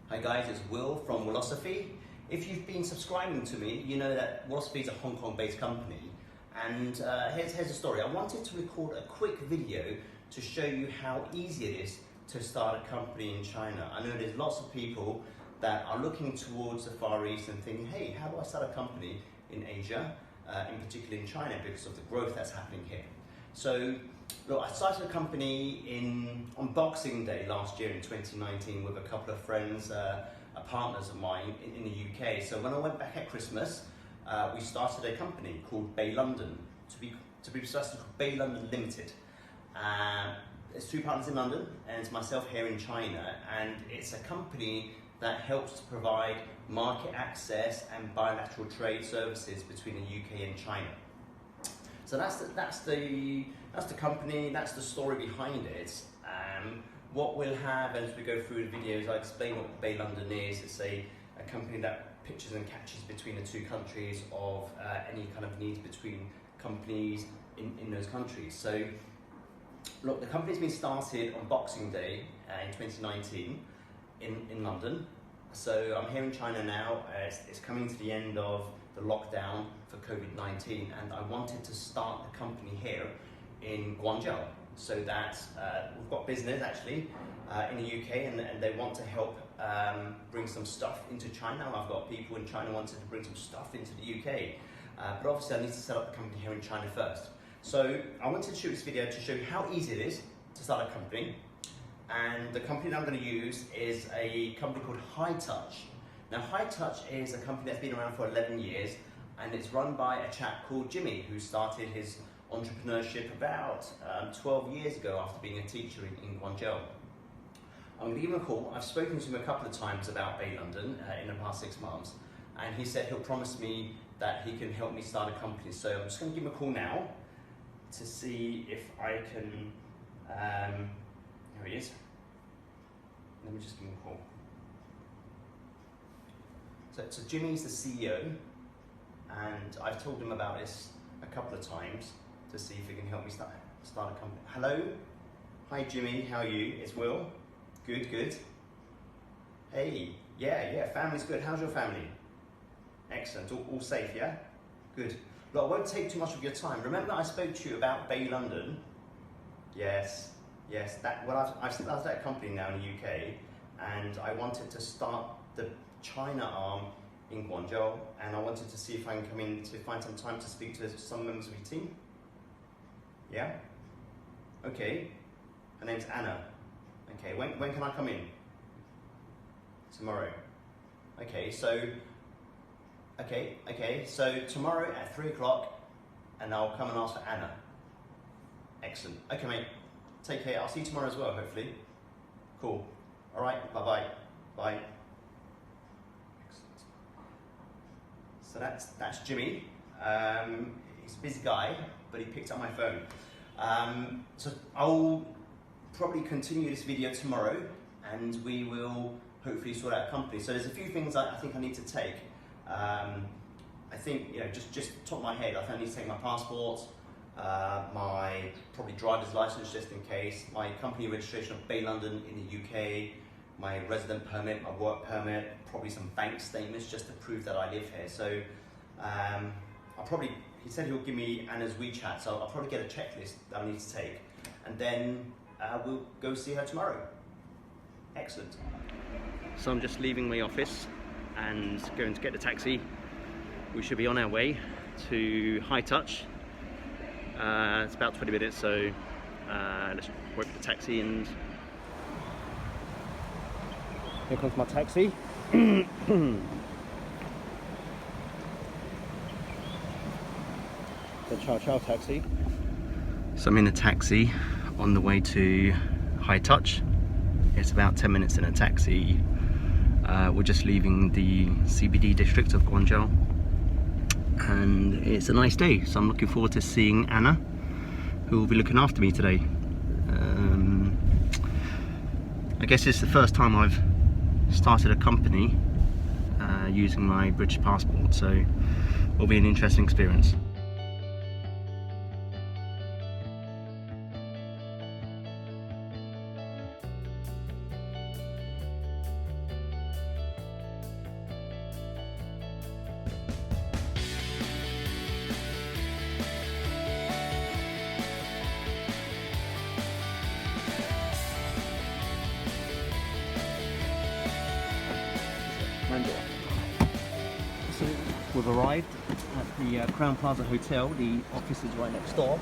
Hi guys, it's Will from Wilosophy. If you've been subscribing to me, you know that Wilosophy is a Hong Kong based company. And here's the story. I wanted to record a quick video to show you how easy it is to start a company in China. I know there's lots of people that are looking towards the Far East and thinking, hey, how do I start a company in Asia, in particular in China, because of the growth that's happening here. So, look, I started a company on Boxing Day last year in 2019 with a couple of friends, partners of mine in the UK. So when I went back at Christmas, we started a company called Bay London, to be precise, it's called Bay London Limited. There's two partners in London, and it's myself here in China, and it's a company that helps to provide market access and bilateral trade services between the UK and China. So that's the company, that's the story behind it. What we'll have as we go through the videos, I'll explain what Bay London is. It's a company that pitches and catches between the two countries of any kind of needs between companies in those countries. So, look, the company's been started on Boxing Day in 2019 in London. So I'm here in China now. It's coming to the end of the lockdown for COVID-19, and I wanted to start the company here in Guangzhou, so that we've got business actually in the UK, and they want to help bring some stuff into China. I've got people in China wanting to bring some stuff into the UK, but obviously I need to set up the company here in China first. So I wanted to shoot this video to show you how easy it is to start a company, and the company that I'm going to use is a company called High Touch. Now, High Touch is a company that's been around for 11 years, and it's run by a chap called Jimmy, who started his entrepreneurship about 12 years ago after being a teacher in Guangzhou. I'm going to give him a call. I've spoken to him a couple of times about Bay London in the past 6 months, and he said he'll promise me that he can help me start a company. So I'm just going to give him a call now to see if I can. Here he is. Let me just give him a call. So Jimmy's the CEO, and I've told him about this a couple of times to see if he can help me start a company. Hello, hi Jimmy, how are you? It's Will. Good. Hey, yeah, family's good. How's your family? Excellent, all safe, yeah? Good. Look, I won't take too much of your time. Remember I spoke to you about Bay London? Yes. I've started a company now in the UK, and I wanted to start the China arm in Guangzhou, and I wanted to see if I can come in to find some time to speak to some members of your team. Yeah? Okay. Her name's Anna. Okay, when can I come in? Tomorrow. Okay, so tomorrow at 3 o'clock, and I'll come and ask for Anna. Excellent. Okay, mate. Take care. I'll see you tomorrow as well, hopefully. Cool. All right. Bye-bye. Bye. Excellent. So that's Jimmy. He's a busy guy, but he picked up my phone. So I'll probably continue this video tomorrow, and we will hopefully sort out a company. So there's a few things I think I need to take. I think, just top of my head, I think I need to take my passport, my probably driver's license just in case, my company registration of Bay London in the UK, my resident permit, my work permit, probably some bank statements just to prove that I live here. So he said he'll give me Anna's WeChat, so I'll probably get a checklist that I need to take, and then we'll go see her tomorrow. Excellent. So I'm just leaving my office and going to get the taxi. We should be on our way to High Touch. It's about 20 minutes, so let's wait for the taxi, and here comes my taxi. The Chow taxi. So I'm in a taxi on the way to High Touch. It's about 10 minutes in a taxi. We're just leaving the CBD district of Guangzhou, and it's a nice day, so I'm looking forward to seeing Anna, who will be looking after me today. I guess it's the first time I've started a company using my British passport, so it'll be an interesting experience. handle. So we've arrived at the Crown Plaza Hotel. The office is right next door.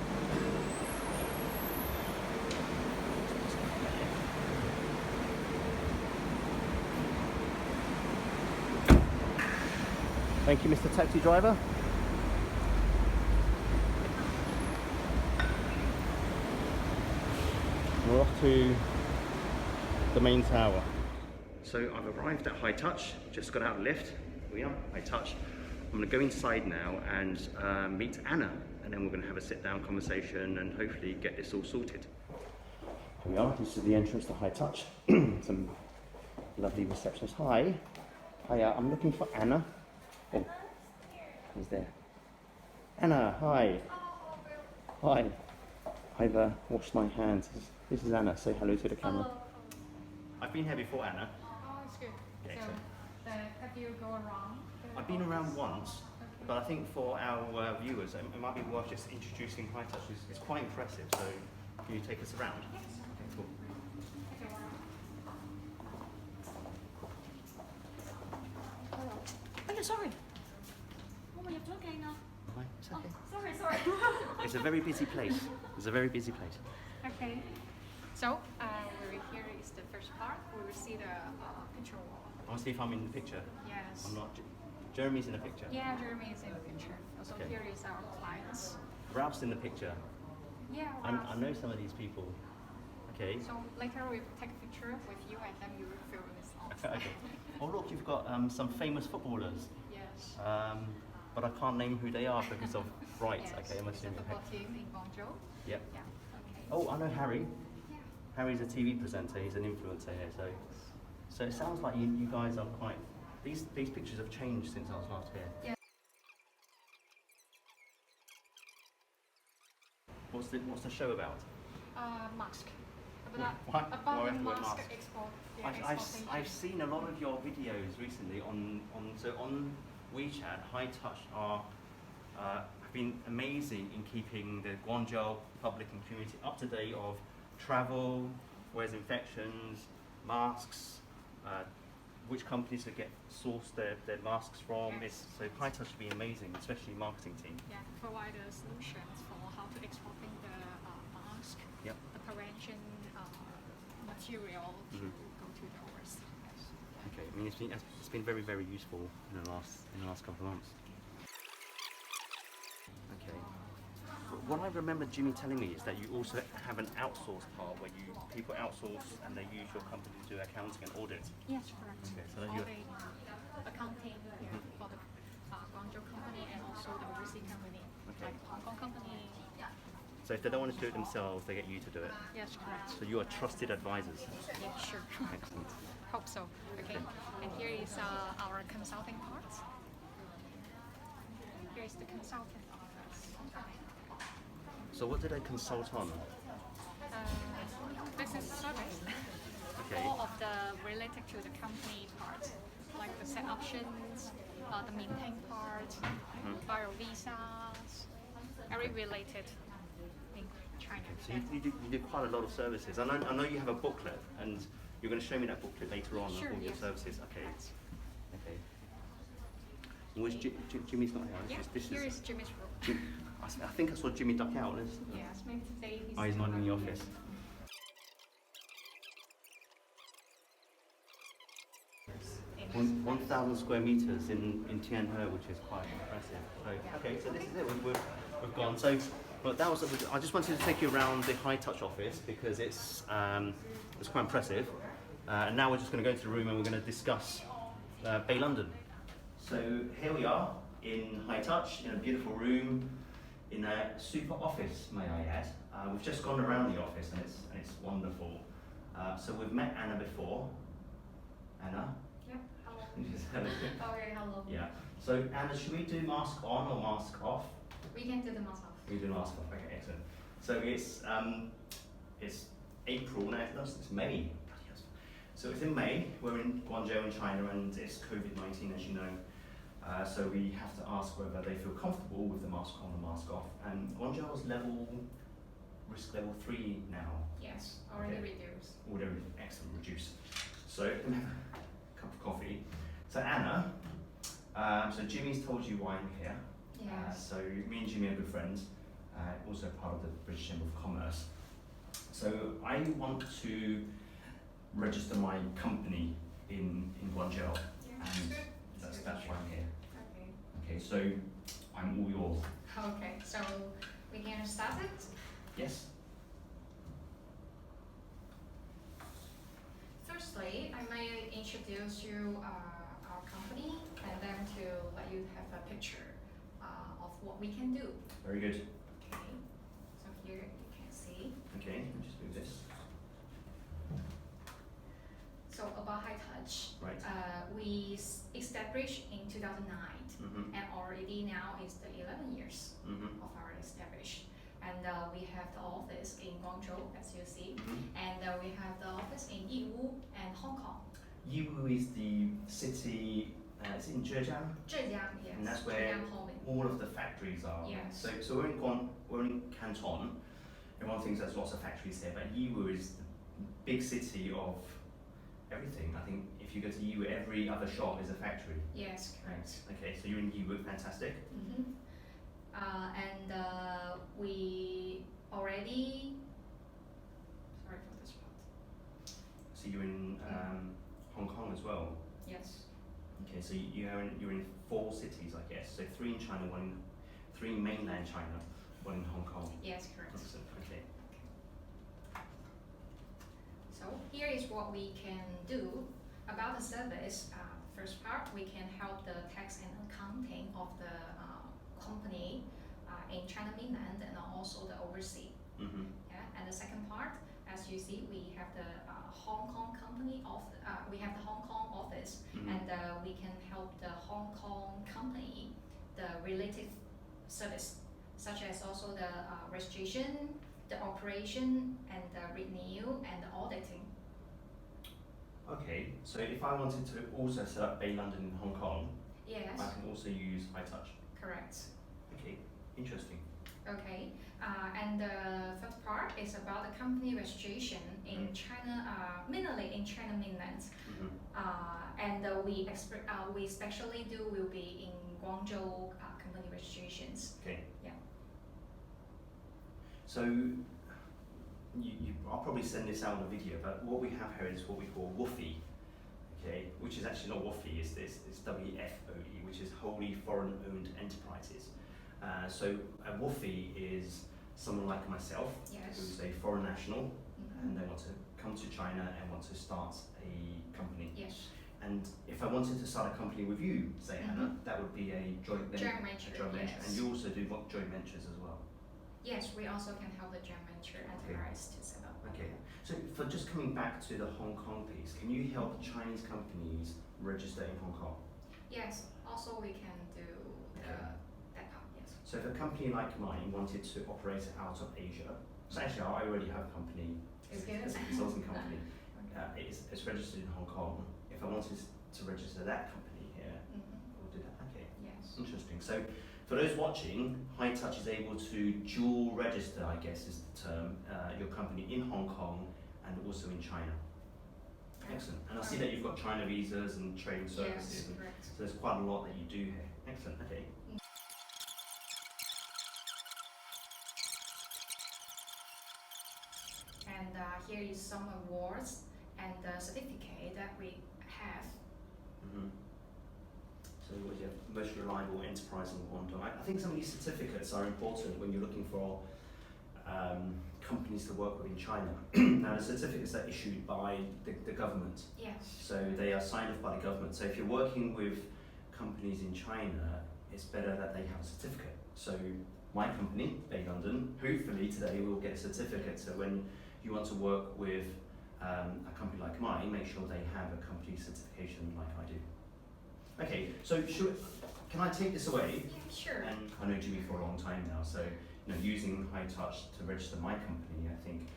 Thank you, Mr. Taxi Driver. We're off to the main tower. So I've arrived at High Touch, just got out of the lift. Here we are, High Touch. I'm going to go inside now and meet Anna, and then we're going to have a sit-down conversation and hopefully get this all sorted. Here we are, this is the entrance to High Touch. Some lovely receptionists. Hi. Hi, I'm looking for Anna. Oh, who's there? Anna, hi. Hi. I've washed my hands. This is Anna. Say hello to the camera. Hello. I've been here before, Anna. Oh, it's good. Yeah, So, have you go around? I've been around once, but I think for our viewers, it might be worth just introducing High Touch. It's quite impressive, so can you take us around? Yes. Okay, cool. Oh, sorry. Oh, you're talking now. Right, it's okay. Oh, sorry. It's a very busy place. It's a very busy place. Okay. So, we're here is the first part. We will see the picture wall. I want to see if I'm in the picture. Yes. I'm not. Jeremy's in the picture. Yeah, Jeremy is in the picture. Also, Okay. here is our clients. Ralph's in the picture. Yeah. I know some of these people. Okay. So later we will take a picture with you, and then you will fill this out. Okay. Oh look, you've got some famous footballers. Yes. But I can't name who they are because of rights. Yes. Okay, I'm It's the assuming. football team in Guangzhou. Yep. Yeah. Okay. Oh, I know Harry. Yeah. Harry's a TV presenter. He's an influencer here. So it sounds like you guys are quite. These pictures have changed since I was last here. Yeah. What's the show about? Mask. Why About do I the have to wear mask mask? export. Yeah, I've seen a lot of your videos recently on WeChat. High Touch have been amazing in keeping the Guangzhou public and community up to date of travel, where's infections, masks, which companies to get sourced their masks from. Yes. So High Touch would be amazing, especially marketing team. Yeah, provide solutions for how to exporting the mask, Yep. the prevention material to Mhm. go to the overseas. Okay, I mean it's been very, very useful in the last couple of months. Okay. What I remember Jimmy telling me is that you also have an outsourced part where people outsource and they use your company to do accounting and audit. Yes, correct. Okay, so then All you're- the accounting here for the Guangzhou company and also the overseas company, Okay. like Hong Kong company. Yeah. So if they don't want to do it themselves, they get you to do it. Yes, correct. So you are trusted advisors. Yeah, sure. Excellent. Hope so. Okay. And here is our consulting part. Here is the consultant office. So what do they consult on? Business service. Okay. All of the related to the company part, like the set options, the maintain part, bio visas, every related in China. So you do quite a lot of services. I know you have a booklet, and you're going to show me that booklet later on Sure, of all your yes. services. Okay. Okay. Where's Jimmy's not here? Yeah, This here is Jimmy's room. I think I saw Jimmy duck out. Yes, maybe today he's. Oh, he's not in the office. 1,000 square meters in Tianhe, which is quite impressive. So, okay, so this is it. We've gone. So, but that was. I just wanted to take you around the High Touch office because it's quite impressive. And now we're just going to go into the room and we're going to discuss Bay London. So here we are in High Touch in a beautiful room in a super office, may I add. We've just gone around the office and it's wonderful. So we've met Anna before. Anna. Yeah, hello. Hello. Okay, hello. Yeah. So Anna, should we do mask on or mask off? We can do the mask off. We do mask off. Okay, excellent. So it's April now. No, it's May. So it's in May. We're in Guangzhou in China, and it's COVID-19, as you know. So we have to ask whether they feel comfortable with the mask on or mask off. And Guangzhou is risk level 3 now. Yes, already reduced. Already excellent, reduced. So let me have a cup of coffee. So Anna, so Jimmy's told you why I'm here. Yes. So me and Jimmy are good friends, also part of the British Chamber of Commerce. So I want to register my company in Guangzhou, and that's why I'm here. Okay. Okay, so I'm all yours. Okay, so we can start it. Yes. Firstly, I may introduce you our company and then to let you have a picture of what we can do. Very good. Okay, so here you can see. Okay, let me just move this. So about High Touch, Right. we established in 2009 Mm-hmm. and already now is the 11 years Mm-hmm. of our established. And we have the office in Guangzhou, as you see, Mm-hmm. and we have the office in Yiwu and Hong Kong. Yiwu is the city, it's in Zhejiang, Zhejiang, yes. and that's where Zhejiang Holding. all of the factories are. Yes. So we're in Canton. Everyone thinks there's lots of factories here, but Yiwu is the big city of everything. I think if you go to Yiwu, every other shop is a factory. Yes, correct. Okay, so you're in Yiwu, fantastic. Mm-hmm. And we already, sorry for this part. So you're in Hong Kong as well. Yes. Okay, so you're in 4 cities, I guess. So 3 in China, 3 in mainland China, 1 in Hong Kong. Yes, correct. Excellent. Okay. So here is what we can do about the service. First part, we can help the tax and accounting of the company in China mainland and also the overseas. Mm-hmm. Yeah, and the second part, as you see, we have the Hong Kong company we have the Hong Kong office, Mm-hmm. and we can help the Hong Kong company the related service, such as also the registration, the operation, and the renew and the auditing. Okay, so if I wanted to also set up Bay London in Hong Kong, Yes, I can also use High Touch. correct. Okay, interesting. Okay, and the third part is about the company registration in China, mainly in China mainland. Mm-hmm. And we especially do will be in Guangzhou company registrations. Okay. Yeah. So I'll probably send this out in a video, but what we have here is what we call WFOE, okay, which is actually not WFOE, it's WFOE, which is Wholly Foreign Owned Enterprises. So a WFOE is someone like myself, Yes. who's a foreign national, Mhm. and they want to come to China and want to start a company. Yes. And if I wanted to start a company with you, say Hannah, that would be a joint venture. Joint venture, A joint venture. yes. And you also do joint ventures as well. Yes, we also can help the joint venture enterprise to set up. Okay. So for just coming back to the Hong Kong piece, can you help Chinese companies register in Hong Kong? Yes, also we can do that part, yes. So if a company like mine wanted to operate out of Asia, so actually I already have a company, It's good. it's a consulting company, Okay. it's registered in Hong Kong. If I wanted to register that company here, Mhm. we'll do that. Okay, Yes. interesting. So for those watching, High Touch is able to dual register, I guess is the term, your company in Hong Kong and also in China. Excellent. And I see that you've got China visas and trading services, Yes, and correct. so there's quite a lot that you do here. Excellent. Okay. And here is some awards and the certificate that we have. Mm-hmm. So what do you have? Most reliable enterprise in Guangdong. I think some of these certificates are important when you're looking for companies to work with in China. Now the certificates are issued by the government, Yes. so they are signed off by the government. So if you're working with companies in China, it's better that they have a certificate. So my company, Bay London, hopefully today will get a certificate. So when you want to work with a company like mine, make sure they have a company certification like I do. Okay, so can I take this away? Yeah, sure. And I know Jimmy for a long time now, so using High Touch to register my company, I think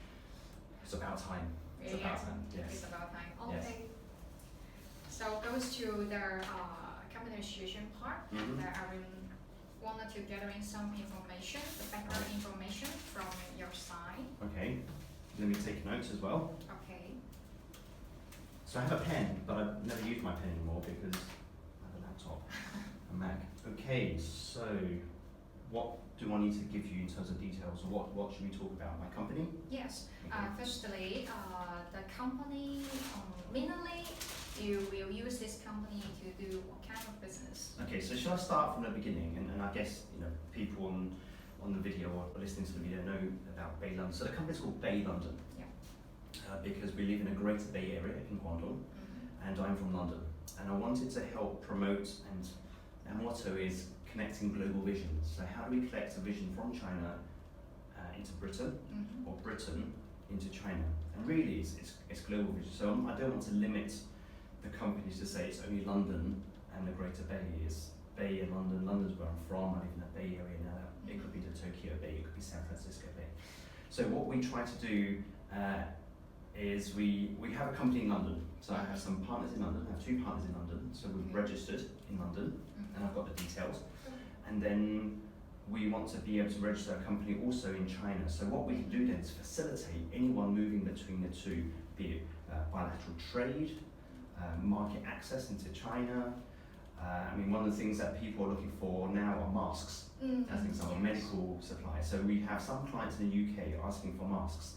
it's about time. It's about time. Yes. It's about time. Yes. Okay. So goes to the company registration part. Mhm. That I wanted to gathering some information, the background information from your side. Okay. Let me take notes as well. Okay. So I have a pen, but I've never used my pen anymore because laptop, a Mac. Okay, so what do I need to give you in terms of details, or what should we talk about? My company? Yes. Okay. Firstly, the company, mainly you will use this company to do what kind of business? Okay, so shall I start from the beginning? And I guess people on the video or listening to the video know about Bay London. So the company's called Bay London. Yeah. Because we live in a greater Bay Area in Guangdong, and I'm from London. And I wanted to help promote, and our motto is connecting global visions. So how do we collect a vision from China into Britain, or Britain into China? And really, it's global vision. So I don't want to limit the companies to say it's only London and the Greater Bay. It's Bay and London. London's where I'm from. I live in the Bay Area now. It could be the Tokyo Bay. It could be San Francisco Bay. So what we try to do is we have a company in London. So I have some partners in London. I have 2 partners in London. So we've registered in London, and I've got the details. And then we want to be able to register a company also in China. So what we can do then is facilitate anyone moving between the two, be it bilateral trade, market access into China. I mean, one of the things that people are looking for now are masks, as an example, medical supply. So we have some clients in the UK asking for masks.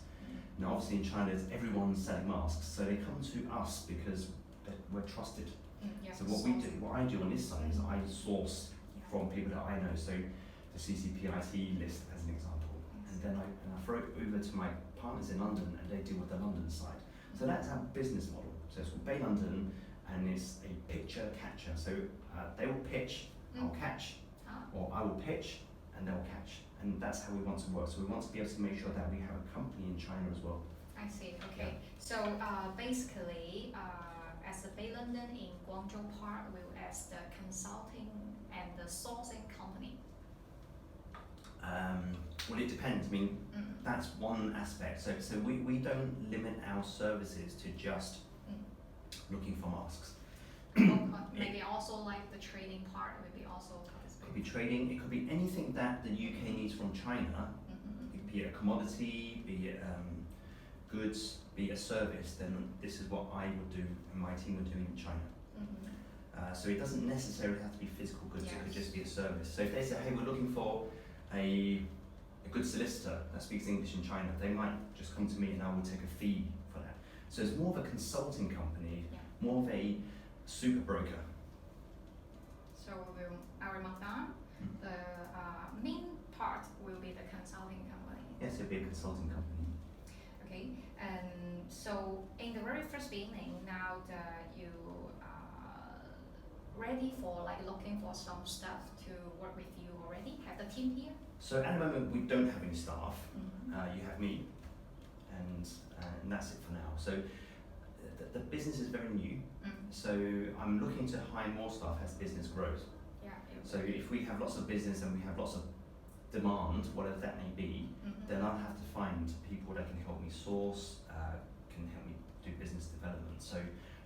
Now, obviously in China, everyone's selling masks, so they come to us because we're trusted. So what I do on this side is I source from people that I know. So the CCPIT list, as an example, and then I throw it over to my partners in London, and they deal with the London side. So that's our business model. So it's called Bay London, and it's a pitcher catcher. So they will pitch, I'll catch, or I will pitch and they'll catch. And that's how we want to work. So we want to be able to make sure that we have a company in China as well. I see, okay. Yeah. So basically, as the Bay London in Guangzhou part, will as the consulting and the sourcing company? Well, it depends. I mean, that's one aspect. So we don't limit our services to just looking for masks. Maybe also like the trading part would be also participating. Could be trading, it could be anything that the UK needs from China, be it a commodity, be it goods, be it a service, then this is what I would do and my team would do in China. So it doesn't necessarily have to be physical goods, it could just be a service. So if they say, hey, we're looking for a good solicitor that speaks English in China, they might just come to me and I will take a fee for that. So it's more of a consulting company, more of a super broker. So I will mark down the main part will be the consulting company. Yes, it'll be a consulting company. Okay, and so in the very first beginning, now that you ready for like looking for some staff to work with you already? Have the team here? So at the moment we don't have any staff. You have me, and that's it for now. So the business is very new. So I'm looking to hire more staff as business grows. Yeah. So if we have lots of business and we have lots of demand, whatever that may be, then I'll have to find people that can help me source, can help me do business development. So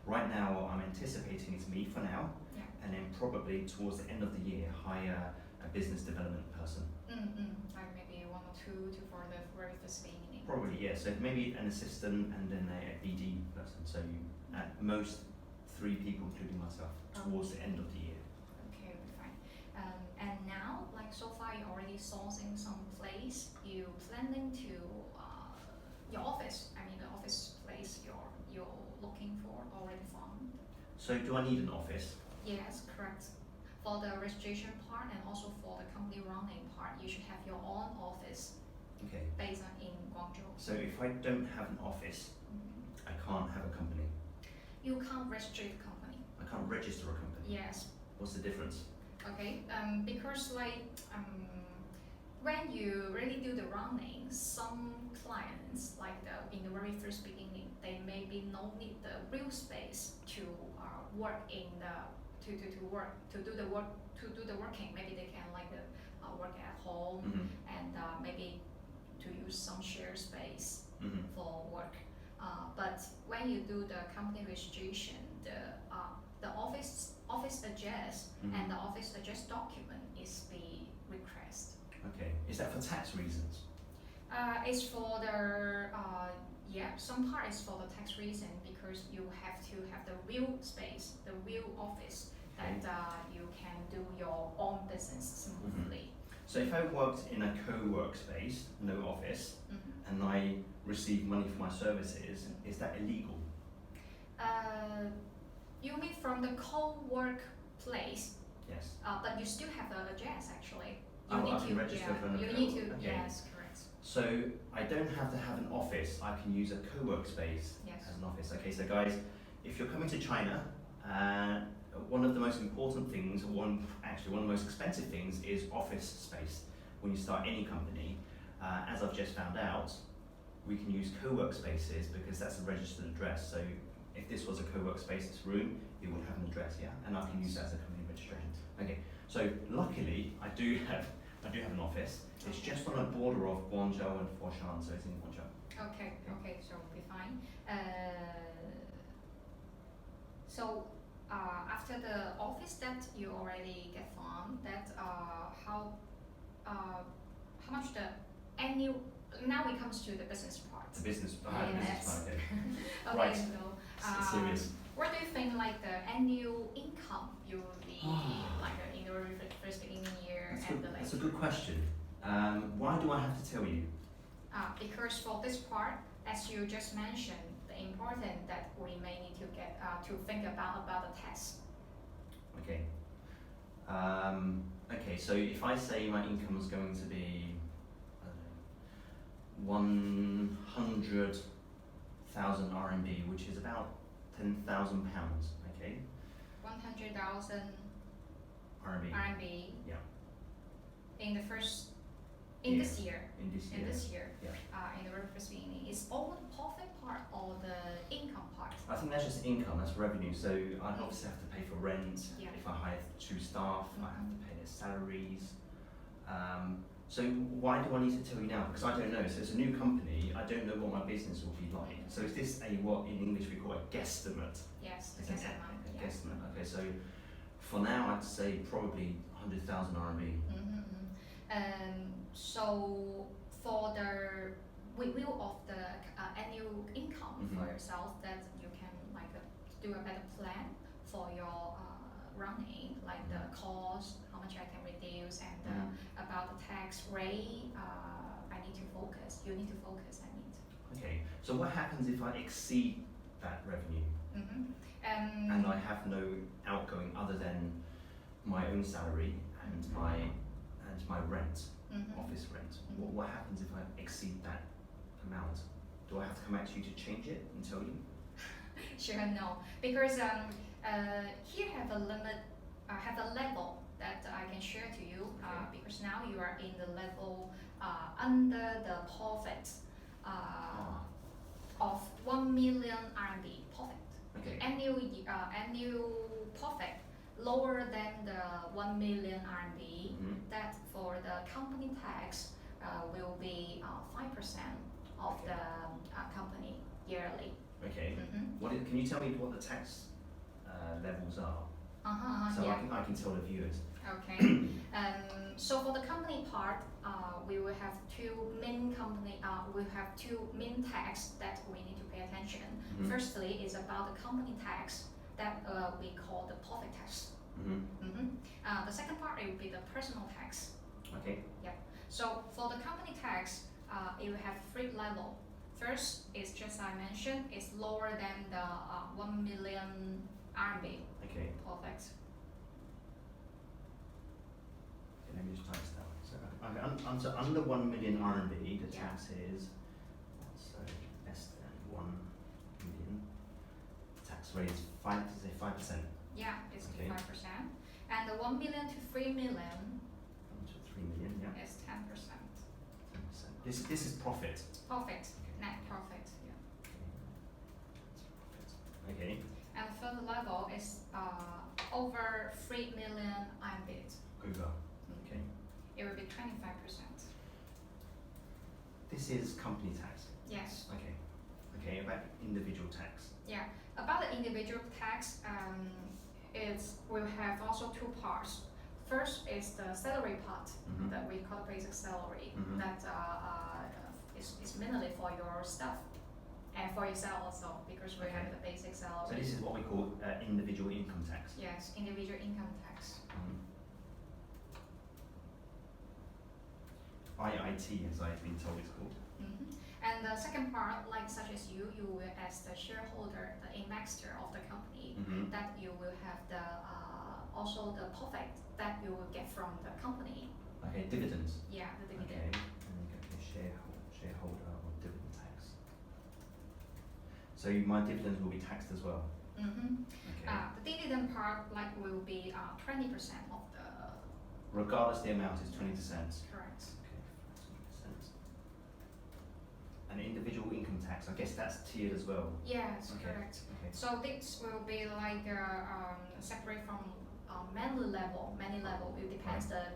right now I'm anticipating it's me for now, and then probably towards the end of the year hire a business development person. Like maybe 1 or 2 for the very first beginning. Probably, yeah. So maybe an assistant and then a BD person. So at most 3 people, including myself, towards the end of the year. Okay, fine. And now, like so far, you're already sourcing some place. You planning to your office? I mean, the office place you're looking for already found. So do I need an office? Yes, correct. For the registration part and also for the company running part, you should have your own office. Okay. Based in Guangzhou. So if I don't have an office, I can't have a company. You can't register the company. I can't register a company. Yes. What's the difference? Okay. Because like when you really do the running, some clients like in the very first beginning, they maybe no need the real space to work in the to do the working. Maybe they can like work at home and maybe to use some shared space for work. But when you do the company registration, the office address and the office address document is the request. Okay. Is that for tax reasons? It's for the Yeah, some part is for the tax reason because you have to have the real space, the real office that you can do your own business smoothly. So if I worked in a co-work space, no office, and I receive money for my services, is that illegal? You mean from the co-work place? Yes. But you still have the address actually. I can register for an You account. need to, Okay. yes, correct. So I don't have to have an office, I can use a co-work space as an office. Okay, so guys, if you're coming to China, one of the most important things, one of the most expensive things is office space. When you start any company, as I've just found out, we can use co-work spaces because that's a registered address. So if this was a co-work space, this room, it would have an address, yeah? And I can use that as a company registration. Okay, so luckily I do have an office. It's just on the border of Guangzhou and Foshan, so it's in Guangzhou. Okay, so we'll be fine. So after the office that you already get from, that how much the annual, now it comes to the business part. The business, Yes. business part, okay. Okay, Right. so Serious. what do you think like the annual income you will be like in the first beginning year and the like? That's a good question. Why do I have to tell you? Because for this part, as you just mentioned, the important that we may need to get to think about the tax. Okay. Okay, so if I say my income is going to be, I don't know, 100,000 RMB, which is about £10,000, okay? 100,000 RMB. RMB. Yeah. In the first, in this year. In this year. In this year. Yeah. In the very first beginning, is all the profit part or the income part? I think that's just income, that's revenue. So I obviously have to pay for rent. Yeah. If I hire 2 staff, I have to pay their salaries. So why do I need to tell you now? Because I don't know. So it's a new company. I don't know what my business will be like. So is this what in English we call a guesstimate? Yes, Is the it guesstimate. a guesstimate? Okay, so for now I'd say probably 100,000 RMB. So for the review of the annual income for yourself, that you can like do a better plan for your running, like the cost, how much I can reduce, and about the tax rate. I need to focus. You need to focus. I mean. Okay. So what happens if I exceed that revenue? And I have no outgoing other than my own salary and my rent, office rent. What happens if I exceed that amount? Do I have to come back to you to change it and tell you? Sure, no, because here have a limit, have a level that I can share to you. Because now you are in the level under the profit of 1 million RMB profit. Okay. Annual profit lower than the 1 million RMB. That for the company tax will be 5% of the company yearly. Okay. Can you tell me what the tax levels are? So Yeah. I can tell the viewers. Okay. So for the company part, we will have two main tax that we need to pay attention. Firstly is about the company tax that we call the profit tax. The second part it will be the personal tax. Okay. Yeah. So for the company tax, it will have 3 levels. First is just I mentioned, it's lower than the 1 million RMB. Okay. Profit. Let me just type this down. So under 1 million RMB, the tax is so less than 1 million. Tax rate is 5%. Yeah, it's Okay. 5%. And the 1 million to 3 million 1 to 3 million, yeah. is 10%. 10%. This is profit. Profit, net profit. Yeah. Okay. And the third level is over 3 million RMB. Over. Okay. It will be 25%. This is company tax. Yes. Okay. Okay. About individual tax. Yeah. About the individual tax, will have also 2 parts. First is the salary part that we call basic salary. That is mainly for your staff. And for yourself also, because we have the basic salary. So this is what we call individual income tax. Yes, individual income tax. IIT, as I've been told it's called. And the second part, like such as you will as the shareholder, the investor of the company, that you will have the also the profit that you will get from the company. Okay, dividends. Yeah, the dividend. Okay, and you get the shareholder or dividend tax. So my dividends will be taxed as well. Okay. The dividend part like will be 20% of the. Regardless, the amount is 20%. Correct. Okay, 20%. And individual income tax, I guess that's tiered as well. Yes, Okay. correct. Okay. So this will be like separate from many level. It depends the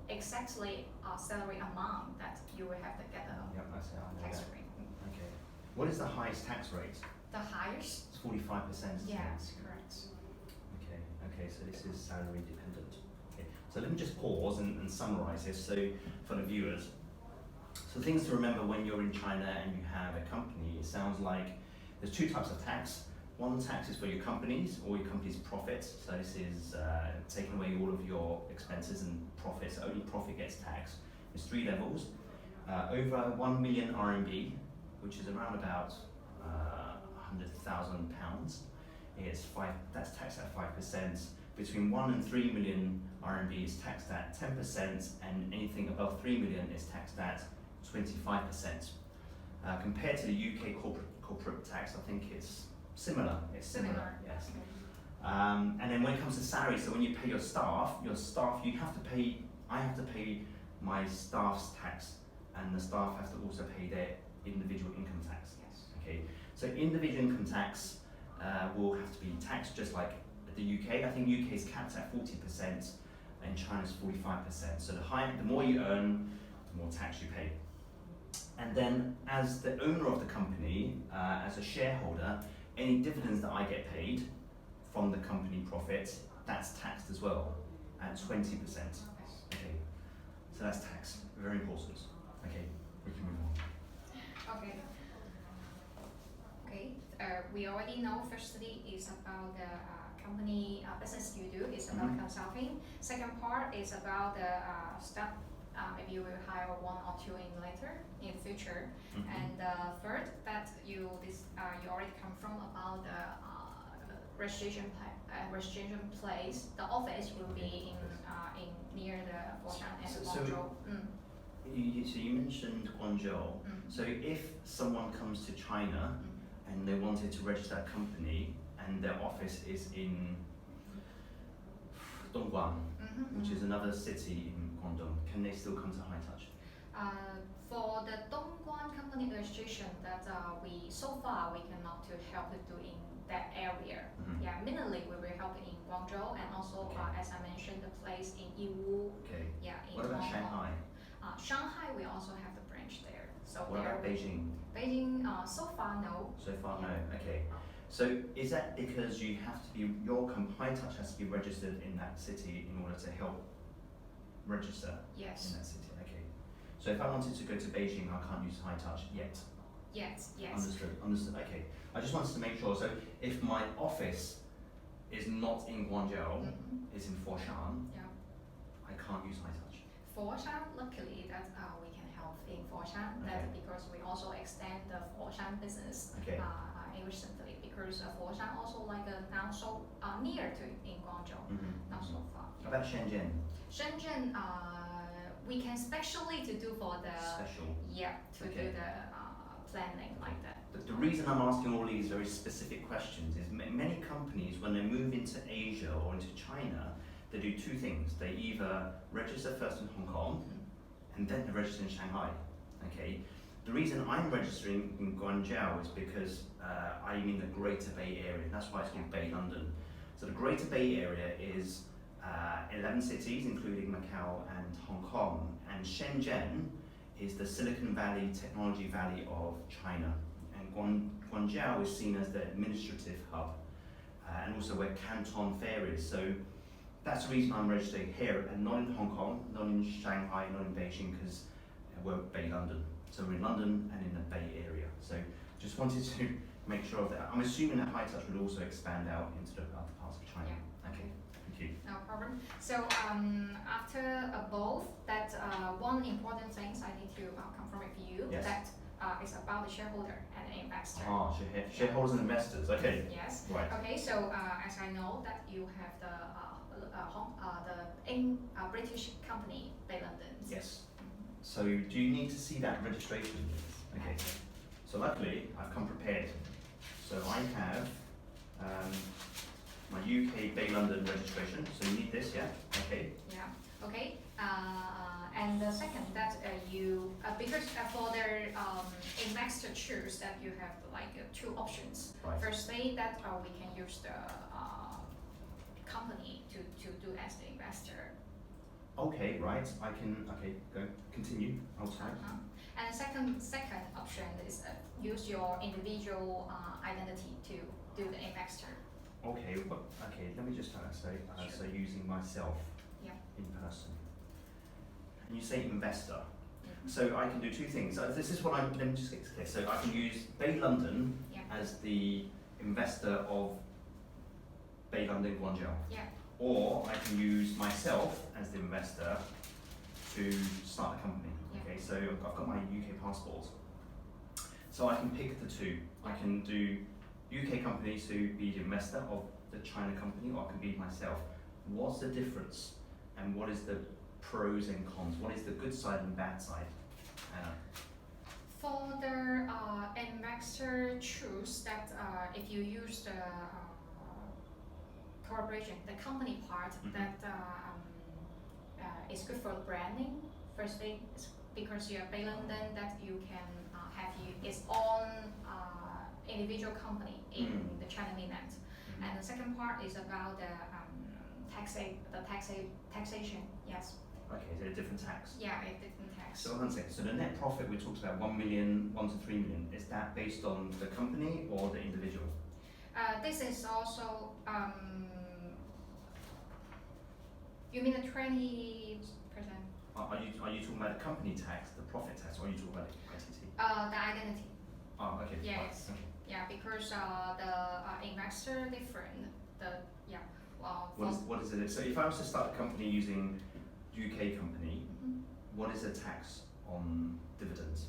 exactly salary amount that you will have to get a Yep, that's it. I know tax that. rate. Okay. What is the highest tax rate? The highest? It's 45%. Yes, correct. Okay. Okay. So this is salary dependent. Okay. So let me just pause and summarize this. So for the viewers, so things to remember when you're in China and you have a company. It sounds like there's two types of tax. One tax is for your companies or your company's profits. So this is taking away all of your expenses and profits. Only profit gets taxed. There's three levels. Over 1 million RMB, which is around about £100,000. That's taxed at 5%. Between 1 and 3 million RMB is taxed at 10%, and anything above 3 million is taxed at 25%. Compared to the UK corporate tax, I think it's similar. It's similar. Yes. And then when it comes to salary, so when you pay your staff, you have to pay. I have to pay my staff's tax, and the staff have to also pay their individual income tax. Yes. Okay. So individual income tax will have to be taxed just like the UK. I think UK is capped at 40%, and China's 45%. So the more you earn, the more tax you pay. And then, as the owner of the company, as a shareholder, any dividends that I get paid from the company profit, that's taxed as well at 20%. Okay, so that's tax. Very important. Okay, we can move on. Okay. Okay. We already know. Firstly, is about the company business you do. It's about consulting. Second part is about the staff. Maybe you will hire one or two in later in the future. And third, that you already come from about the registration place. The office will be in near the Foshan and Guangzhou. So you mentioned Guangzhou. So if someone comes to China and they wanted to register a company and their office is in Dongguan, which is another city in Guangdong, can they still come to High Touch? For the Dongguan company registration, that so far we cannot to help to do in that area. Yeah, mainly we will help in Guangzhou and also as I mentioned, the place in Yiwu. Okay. Yeah. In what about Hong Kong. Shanghai? Shanghai, we also have the branch there. So what about Beijing? Beijing, so far no. So far no. Okay. So is that because you have to be High Touch has to be registered in that city in order to help register in that city? Okay. So if I wanted to go to Beijing, I can't use High Touch yet. Yes. Understood. Okay. I just wanted to make sure. So if my office is not in Guangzhou, is in Foshan, I can't use High Touch. Foshan, luckily that we can help in Foshan. That because we also extend the Foshan business recently, because Foshan also like now so near to in Guangzhou, not so far. How about Shenzhen? Shenzhen, we can specially to do for the do the planning like that. The reason I'm asking all these very specific questions is many companies, when they move into Asia or into China, they do two things. They either register first in Hong Kong, and then they register in Shanghai. Okay. The reason I'm registering in Guangzhou is because I'm in the Greater Bay Area. That's why it's called Bay London. So the Greater Bay Area is 11 cities, including Macau and Hong Kong, and Shenzhen is the Silicon Valley, Technology Valley of China. And Guangzhou is seen as the administrative hub, and also where Canton Fair is. So that's the reason I'm registering here, and not in Hong Kong, not in Shanghai, not in Beijing, because we're Bay London. So we're in London and in the Bay Area. So Just wanted to make sure of that. I'm assuming that high touch would also expand out into the other parts of China. Yeah. Okay, thank you. No problem. So after both, that one important thing I need to confirm with you Yes. that is about the shareholder and the investor. Ah, shareholders and investors. Okay. Yes. Right. Okay. So as I know that you have the British company, Bay London. Yes. So do you need to see that registration? Okay. So luckily I've come prepared. So I have my UK Bay London registration. So you need this, yeah? Okay. Yeah. Okay. And the second that you because for the investor choose that you have like two options. Right. Firstly, that we can use the company to do as the investor. Okay, right. I can. Okay, go. Continue. Outside. And the second option is use your individual identity to do the investor. Okay. Okay. Let me just say. Sure. So using myself. Yeah. In person. And you say investor. Mm-hmm. So I can do two things. This is what I'm. Let me just get clear. So I can use Bay London Yeah. as the investor of Bay London Guangzhou. Yeah. Or I can use myself as the investor to start a company. Yeah. Okay, so I've got my UK passport. So I can pick the two. I can do UK company to be the investor of the China company, or I can be myself. What's the difference? And what is the pros and cons? What is the good side and bad side? For the investor choose that if you use the corporation, the company part, that is good for branding. Firstly, it's because you have Bay London, that you can have its own individual company in the China mainland. And the second part is about the taxation. Yes. Okay, is it a different tax? Yeah, a different tax. So one second. So the net profit we talked about 1 to 3 million. Is that based on the company or the individual? This is also you mean the 20%? Are you talking about the company tax, the profit tax, or are you talking about the ITT? The identity. Oh, okay. Yes. Right. Okay. Yeah, because the investor different. What is it? So if I was to start a company using UK company, what is the tax on dividends?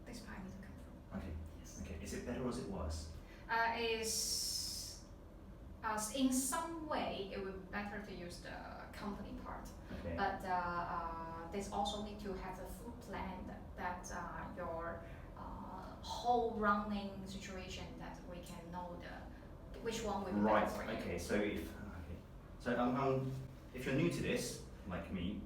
This part I need to confirm. Okay. Yes. Okay. Is it better or is it worse? Is in some way it would be better to use the company part, Okay. but this also need to have the full plan that your whole running situation, that we can know which one will be better for you. Right. Okay. If you're new to this, like me,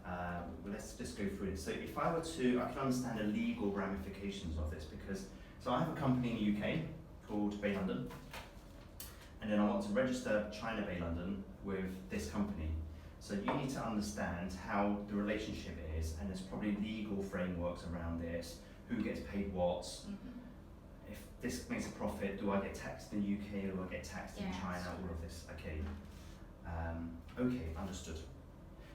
well, let's just go through it. So if I were to, I can understand the legal ramifications of this, because so I have a company in the UK called Bay London, and then I want to register China Bay London with this company. So you need to understand how the relationship is, and there's probably legal frameworks around this. Who gets paid what? If this makes a profit, do I get taxed in the UK or do I get taxed in China? Sure. All of this. Okay. Okay, understood.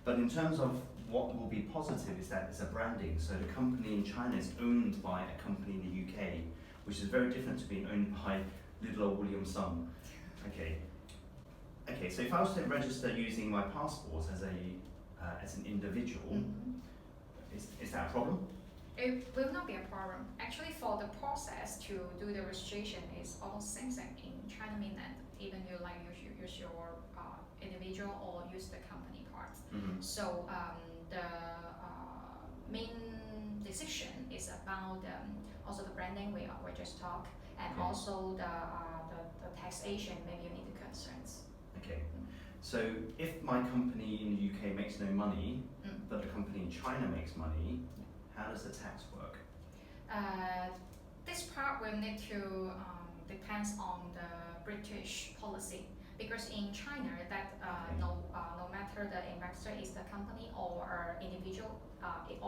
But in terms of what will be positive is that it's a branding. So the company in China is owned by a company in the UK, which is very different to being owned by little old William Sung. Okay. Okay, so if I was to register using my passport as an individual, is that a problem? It will not be a problem. Actually, for the process to do the registration is almost same thing in China mainland. Even you like use your individual or use the company part. So the main decision is about also the branding we just talked, and also the taxation. Maybe you need the concerns. Okay. So if my company in the UK makes no money, but the company in China makes money, how does the tax work? This part will need to depends on the British policy, because in China that no matter the investor is the company or individual, it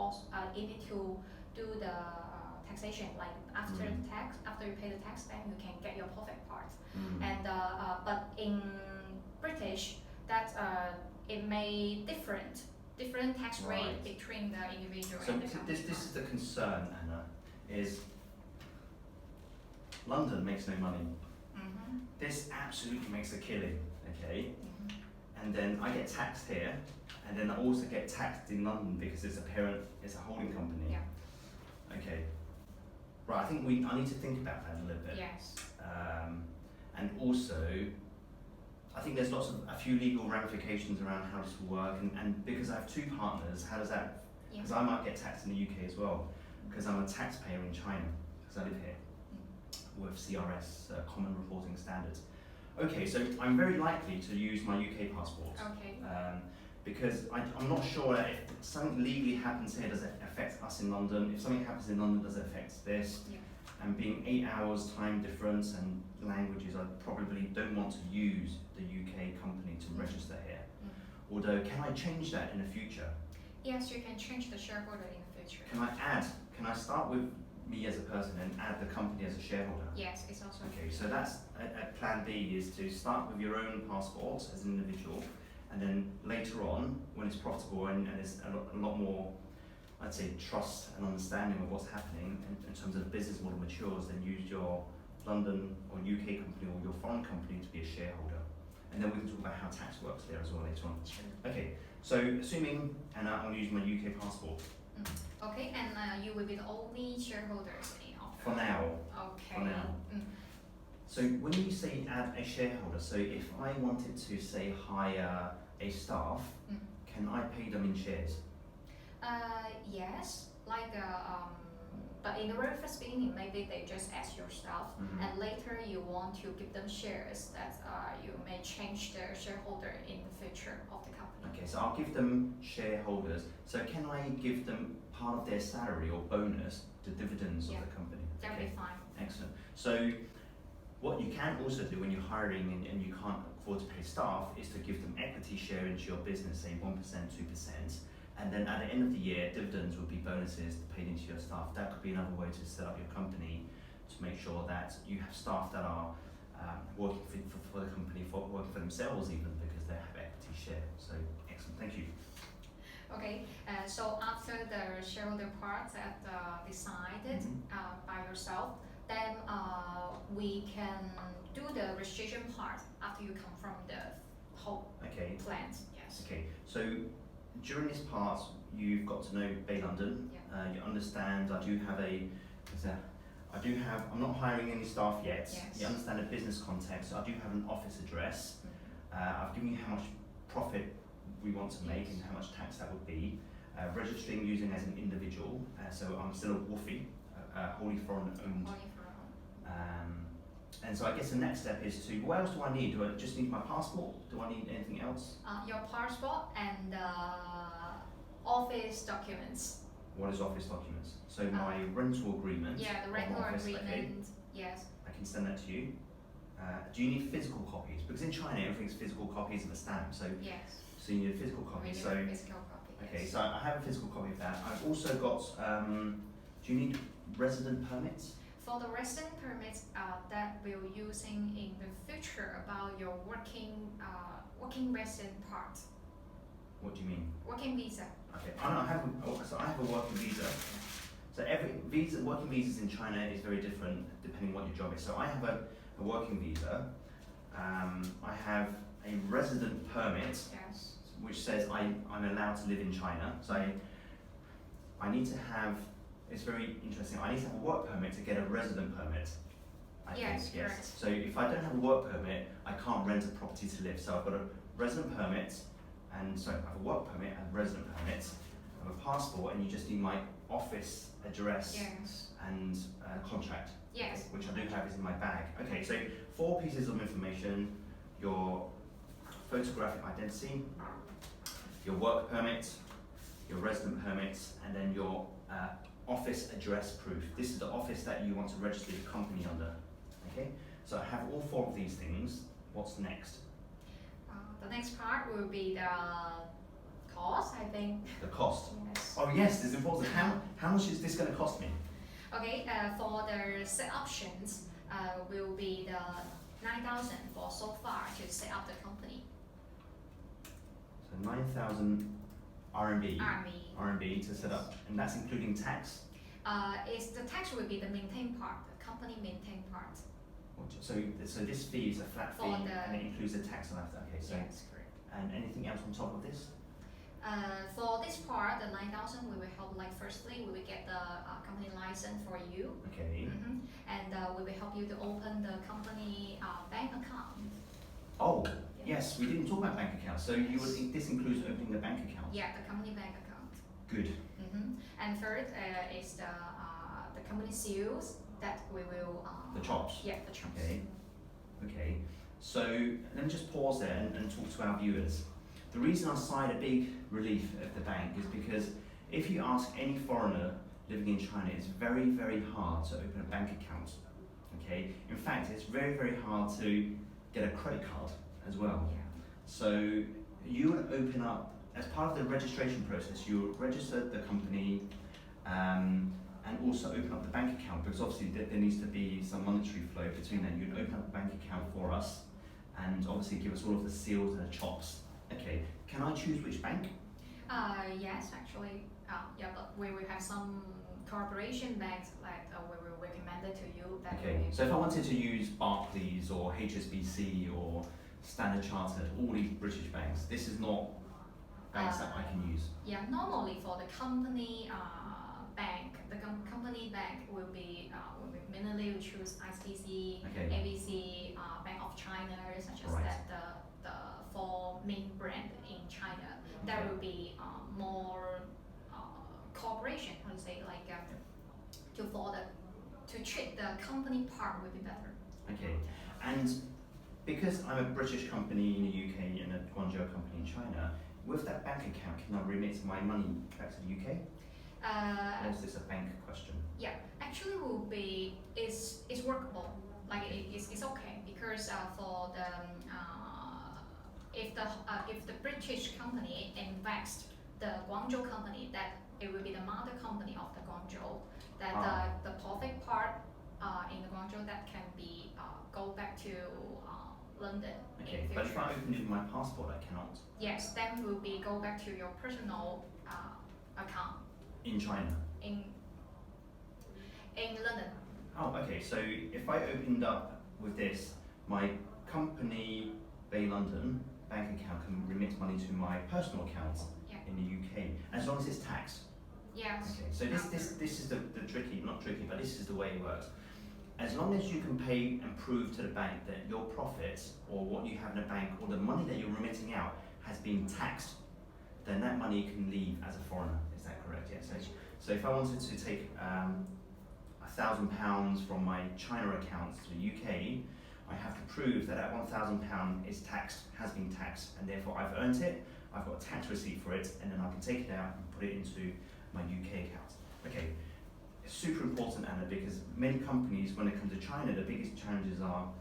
need to do the taxation, like after the tax, after you pay the tax, then you can get your profit part. And but in British that it may different different tax rate Right. between the individual So and the company. this is the concern, Anna, is London makes no money. Mm-hmm. This absolutely makes a killing, okay? Mm-hmm. And then I get taxed here, and then I also get taxed in London because it's a holding company. Yeah. Okay. Right, I think I need to think about that a little bit. Yes. And also, I think there's a few legal ramifications around how this will work, and because I have two partners, how does that, Yeah. because I might get taxed in the UK as well, because I'm a taxpayer in China, because I live here, with CRS, Common Reporting Standards. Okay, so I'm very likely to use my UK passport. Okay. Because I'm not sure if something legally happens here, does it affect us in London? If something happens in London, does it affect this? Yeah. And being 8 hours time difference and languages, I probably don't want to use the UK company to register here. Although, can I change that in the future? Yes, you can change the shareholder in the future. Can I start with me as a person and add the company as a shareholder? Yes, it's also. Okay, so that's a plan B, is to start with your own passport as an individual, and then later on, when it's profitable and there's a lot more, I'd say, trust and understanding of what's happening in terms of the business model matures, then use your London or UK company or your foreign company to be a shareholder. And then we can talk about how tax works there as well later on. Sure. Okay, so assuming, and I'm going to use my UK passport. Okay, and you will be the only shareholders in offer. For now. Okay. For now. So when you say add a shareholder, so if I wanted to say hire a staff, can I pay them in shares? Yes, but in the very first beginning, maybe they just ask your staff, and later you want to give them shares that you may change their shareholder in the future of the company. Okay, so I'll give them shareholders. So can I give them part of their salary or bonus, the dividends of the company? That'll be fine. Excellent. So what you can also do when you're hiring and you can't afford to pay staff is to give them equity share into your business, say 1%, 2%. And then at the end of the year, dividends would be bonuses paid into your staff. That could be another way to set up your company to make sure that you have staff that are working for the company, working for themselves even, because they have equity share. So excellent, thank you. Okay, so after the shareholder part that decided by yourself, then we can do the registration part after you confirm the whole plans. Yes. Okay, so during this part, you've got to know Bay London. You understand I'm not hiring any staff yet. Yes. You understand the business context. So I do have an office address. I've given you how much profit we want to make and how much tax that would be. Registering using as an individual. So I'm still a WFOE, wholly foreign owned. And so I guess the next step is to, what else do I need? Do I just need my passport? Do I need anything else? Your passport and office documents. What is office documents? So my rental agreement. Yeah, the rental agreement. Okay. Yes. I can send that to you. Do you need physical copies? Because in China, everything's physical copies of a stamp. So yes. So you need a physical copy. We need a physical copy. Okay, yes. so I have a physical copy of that. I've also got. Do you need resident permits? For the resident permits that we're using in the future about your working resident part. What do you mean? Working visa. Okay, I have a working visa. So every working visas in China is very different depending on what your job is. So I have a working visa. I have a resident permit, yes. which says I'm allowed to live in China. So I need to have. It's very interesting. I need to have a work permit to get a resident permit. I yes, think, yes. Correct. So if I don't have a work permit, I can't rent a property to live. So I've got a resident permit, and so I have a work permit and a resident permit. I have a passport, and you just need my office address yes. and contract. Yes. Which I do have is in my bag. Okay, so 4 pieces of information: your photographic identity, your work permit, your resident permit, and then your office address proof. This is the office that you want to register your company under. Okay, so I have all 4 of these things. What's next? The next part will be the cost, I think. The cost. Yes. Oh yes, this is important. How much is this going to cost me? Okay, for the set options, will be the 9,000 for so far to set up the company. So 9,000 RMB. RMB. RMB to set up, and that's including tax. Is the tax will be the maintain part, the company maintain part. So this fee is a flat fee, and it includes the tax on that. Okay, so yes, correct. And anything else on top of this? For this part, the 9,000, we will help. Like firstly, we will get the company license for you. Okay. And we will help you to open the company bank account. Oh, yes. We didn't talk about bank accounts. So you would this includes opening the bank account. Yeah, the company bank account. Good. And third is the company seals that we will. The chops. Yeah, the chops. Okay. Okay. So let me just pause there and talk to our viewers. The reason I sighed a big relief of the bank is because if you ask any foreigner living in China, it's very, very hard to open a bank account. Okay. In fact, it's very, very hard to get a credit card as well. Yeah. So you would open up, as part of the registration process, you would register the company and also open up the bank account, because obviously there needs to be some monetary flow between that. You'd open up a bank account for us and obviously give us all of the seals and the chops. Okay, can I choose which bank? Yes, actually, yeah, but we will have some corporation banks like we will recommend it to you. That Okay, so if I wanted to use Barclays or HSBC or Standard Chartered, all these British banks, this is not banks that I can use. Yeah, normally for the company bank, the company bank will be mainly we choose ICBC, Okay. ABC, Bank of China, such as Right. that the four main brand in China. There Okay. will be more cooperation. I would say like to treat the company part will be better. Okay, and because I'm a British company in the UK and a Guangzhou company in China, with that bank account, can I remit my money back to the UK? Or is this a bank question? Yeah, actually will be it's workable. Like it's okay because for the if the British company invest the Guangzhou company, that it will be the mother company of the Guangzhou. That the profit part in the Guangzhou that can be go back to London. Okay, in but if future. I open it with my passport, I cannot. Yes, then will be go back to your personal account In China? in London. Oh, okay, so if I opened up with this, my company Bay London bank account can remit money to my personal account Yeah. in the UK, as long as it's taxed. Yes. Okay, so this is the tricky, not tricky, but this is the way it works. As long as you can pay and prove to the bank that your profits or what you have in the bank or the money that you're remitting out has been taxed, then that money can leave as a foreigner. Is that correct? Yes. So if I wanted to take £1,000 from my China account to the UK, I have to prove that £1,000 is taxed, has been taxed, and therefore I've earned it. I've got a tax receipt for it, and then I can take it out and put it into my UK account. Okay. It's super important, Anna, because many companies, when it comes to China, the biggest challenges are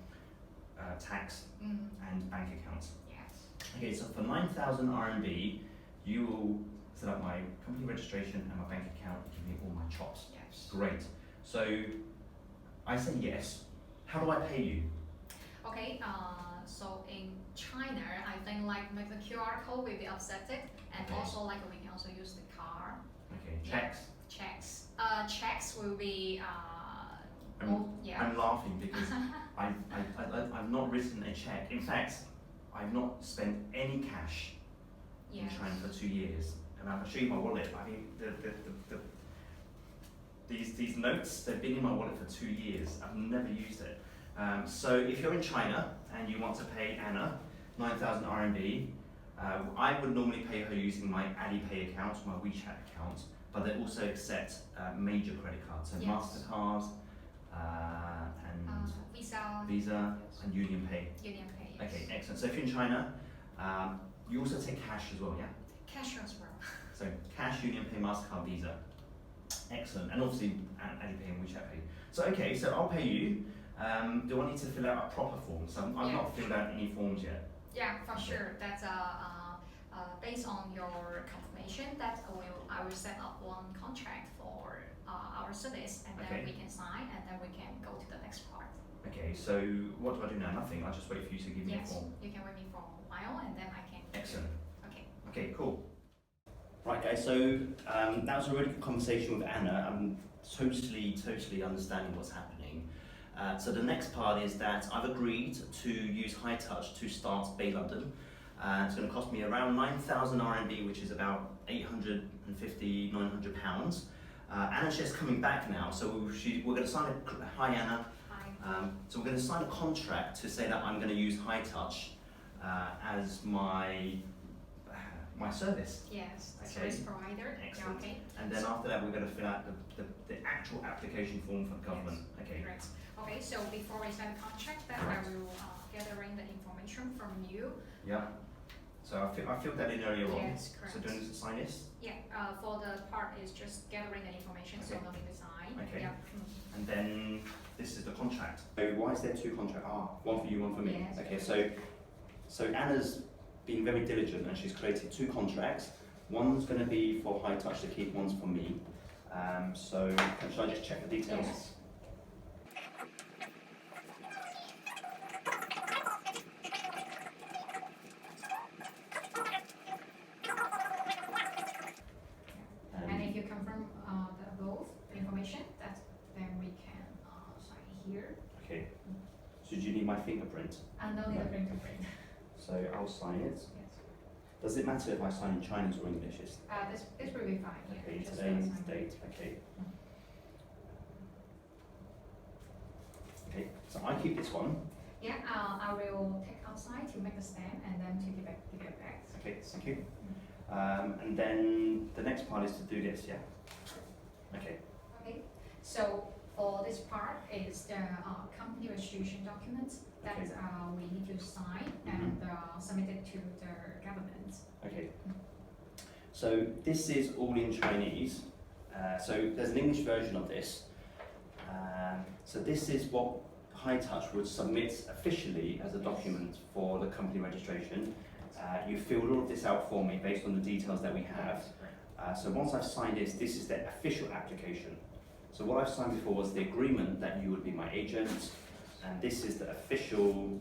tax and bank accounts. Yes. Okay, so for 9,000 RMB, you will set up my company registration and my bank account and give me all my chops. Yes. Great. So I say yes. How do I pay you? Okay. So in China, I think like the QR code will be accepted, and Okay. also like we can also use the card. Okay, checks. Checks. Checks will be. Yeah. I'm laughing because I've not written a check. In fact, I've not spent any cash in Yes. China for 2 years. And I'll show you my wallet. I mean, these notes, they've been in my wallet for 2 years. I've never used it. So if you're in China and you want to pay Anna 9,000 RMB, I would normally pay her using my Alipay account, my WeChat account, but they also accept major credit cards, so Yes. MasterCard and Visa. Visa and UnionPay. UnionPay. Yes. Okay, excellent. So if you're in China, you also take cash as well, yeah? Cash as well. So cash, UnionPay, MasterCard, Visa. Excellent. And obviously Alipay and WeChat Pay. So okay, so I'll pay you. Do I need to fill out a proper form? So I've Yeah. not filled out any forms yet. Yeah, for sure. That's based on your confirmation that I will set up one contract for our service, and then Okay. we can sign, and then we can go to the next part. Okay, so what do I do now? Nothing. I'll just wait for you to give me a Yes, form. you can wait me for a while, and then I can. Excellent. Okay. Okay, cool. Right guys, so that was a really good conversation with Anna. I'm totally understanding what's happening. So the next part is that I've agreed to use High Touch to start Bay London. It's going to cost me around 9,000 RMB, which is about 850, 900 pounds. Anna's just coming back now, so we're going to sign hi Anna. Hi. So we're going to sign a contract to say that I'm going to use High Touch as my service. Yes, the Okay. service provider. Excellent. Okay. And then after that, we're going to fill out the actual application form for the government. Yes. Okay. Great. Okay, so before we sign the contract, then I will gathering the information from you. Yeah. So I filled that in earlier on. Yes, correct. So do I need to sign this? Yeah, for the part is just gathering the information, so Okay. no need to sign. Okay. Yeah. And then this is the contract. So why is there two contracts? One for you, one for me. Yes. Okay. So Anna's been very diligent and she's created two contracts. One's going to be for High Touch to keep, one's for me. So shall I just check the details? Yes. And if you confirm the both the information, then we can sign here. Okay. So do you need my fingerprint? And no need to print. So I'll sign it. Yes. Does it matter if I sign in Chinese or English? This will be fine. Yeah. Okay, Just today's sign. date. Okay. Okay, so I keep this one. Yeah, I will take outside to make the stamp and then to give it back. Okay, thank you. And then the next part is to do this, yeah? Okay. Okay. So for this part is the company registration documents that Okay. we need to sign and submit it to the government. Okay. So this is all in Chinese. So there's an English version of this. So this is what High Touch would submit officially as a document for the company registration. You filled all of this out for me based on the details that we have. So once I've signed this, this is the official application. So what I've signed before was the agreement that you would be my agent, and this is the official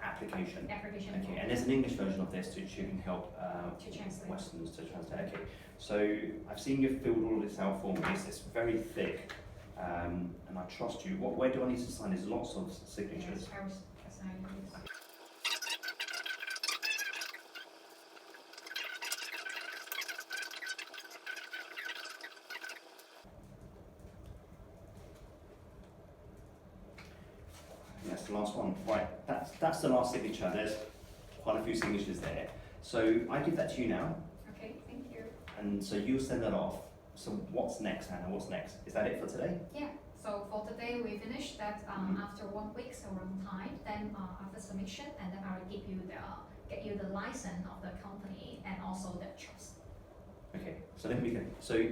application. Application. Okay, and there's an English version of this which you can help To translate. Westerners to translate. Okay, so I've seen you filled all this out for me. It's very thick, and I trust you. Where do I need to sign? There's lots of signatures. Yes, I will sign this. That's the last one. Right, that's the last signature. There's quite a few signatures there. So I give that to you now, Okay, thank you. and so you'll send that off. So what's next, Anna? What's next? Is that it for today? Yeah. So for today we finish that after 1 week around time. Then after submission, and then I will give you get you the license of the company and also the trust. Okay. So let me go. So